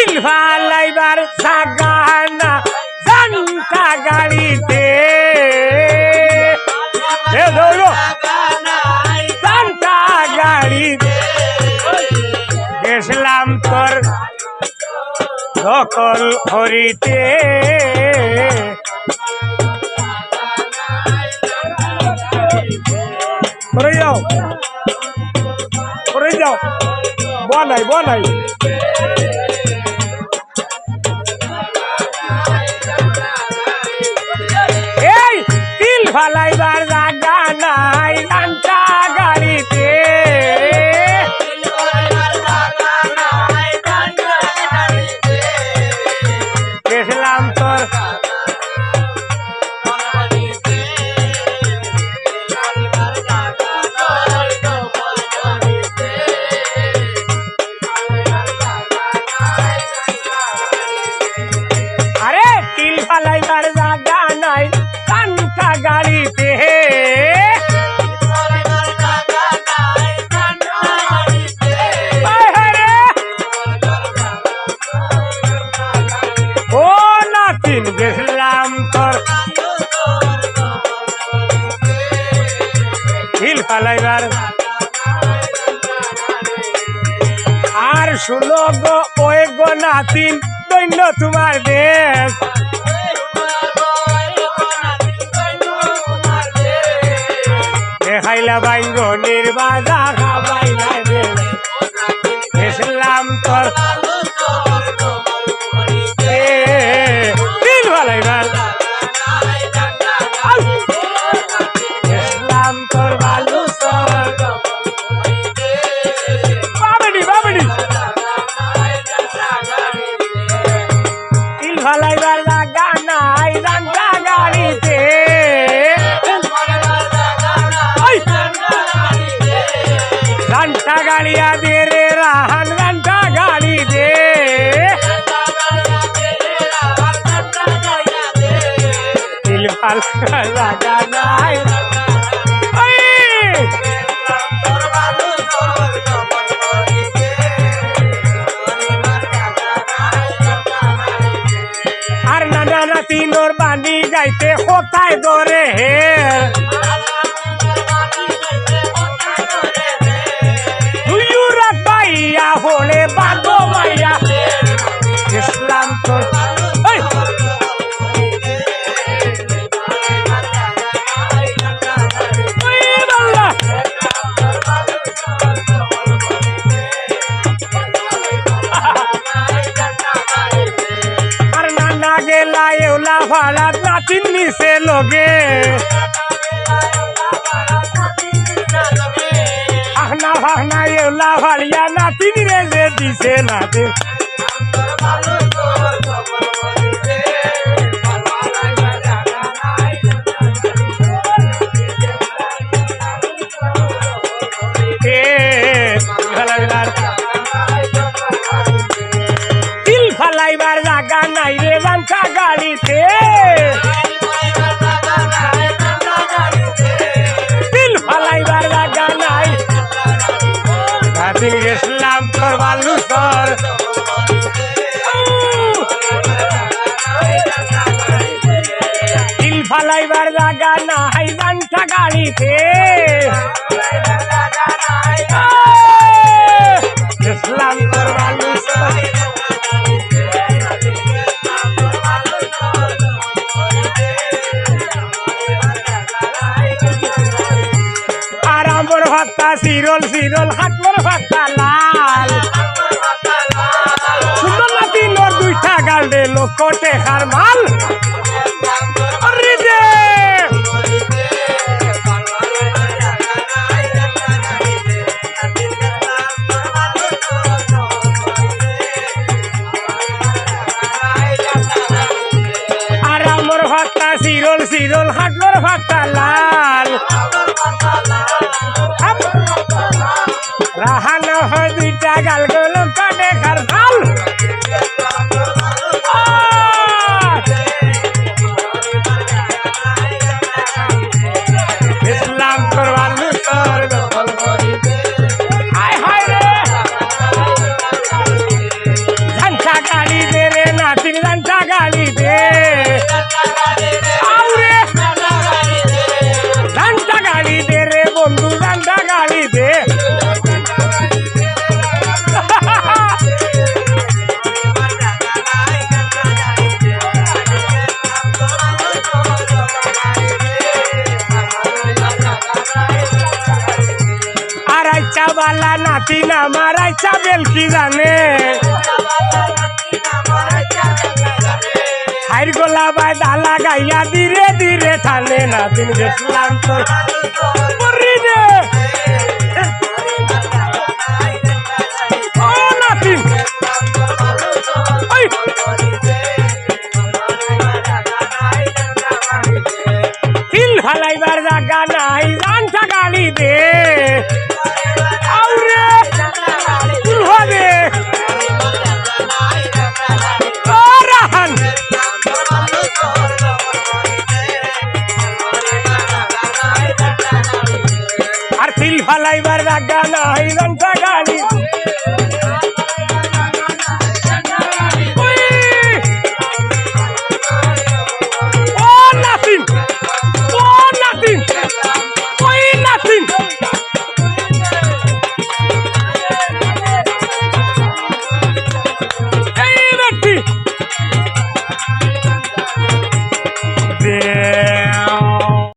তিল ফালাইবার জাগা না জানটা গাড়িতে জানটা গাড়িতে গেছিলাম তোর সকল হরিতে করে যাও বনাই বনাই এই তিল ফালাইবার জায়গা নাই জানটা গাড়িতে গেছিলাম তোর আরে তিল ফালাইবার জায়গা নাই জানটা গাড়িতে ও নাতিন গেছিলাম তোর তিল ফালাইবার আর শুনো গো ওই গো নাতিন দৈন্য তোমার দেশ দেখাইলা বাইঙ্গনের বাজা খাবাইলা গেছিলাম তোর তিল ফালাইবার গেছিলাম তোর বালু বাবড়ি বাবড়ি তিল ফালাইবার জায়গা নাই জানটা গাড়িতে জানটা গাড়িয়া দে রে রাহান জানটা গাড়ি দে তিল ফালাইবার জায়গা নাই আর নানা নাতিনোর বাণী গাইতে কোথায় ধরে হে রাত পাইয়া হলে বাগো মাইয়া ইসলাম তোর আর নানা গেলা এওলা ভাড়াত নাতিন নিচে লগে আহনা ভাহনা এওলা ভাড়িয়া নাতিন রে যে দিছে নাতে তিল ফালাইবার জায়গা নাই রে জানটা গাড়িতে তিল ফালাইবার জায়গা নাই নাতিন গেছিলাম তোর বালু সর তিল ফালাইবার জায়গা নাই জানটা গাড়িতে গেছিলাম তোর বালু সর আর আমার ভাতটা সিরল সিরল হাতমর ভাতটা লাল সুন্দর নাতিন ওর দুইটা গালডে লোক টেকার মাল আর আমার ভাতটা সিরল সিরল হাতমর ভাতটা লাল রাহানা হয় দুইটা গাল গেল কাটে খার ভাল তেল কি জানে হাইর গোলা বাই দালা গাইয়া ধীরে ধীরে থানে না দিন গেছিলাম তোর পরি রে ও নাতিন ওই তিল ফালাইবার জায়গা নাই জানটা গালি দে আউরে তুল হবে ও রাহান আর তিল ফালাইবার জায়গা নাই জানটা গালি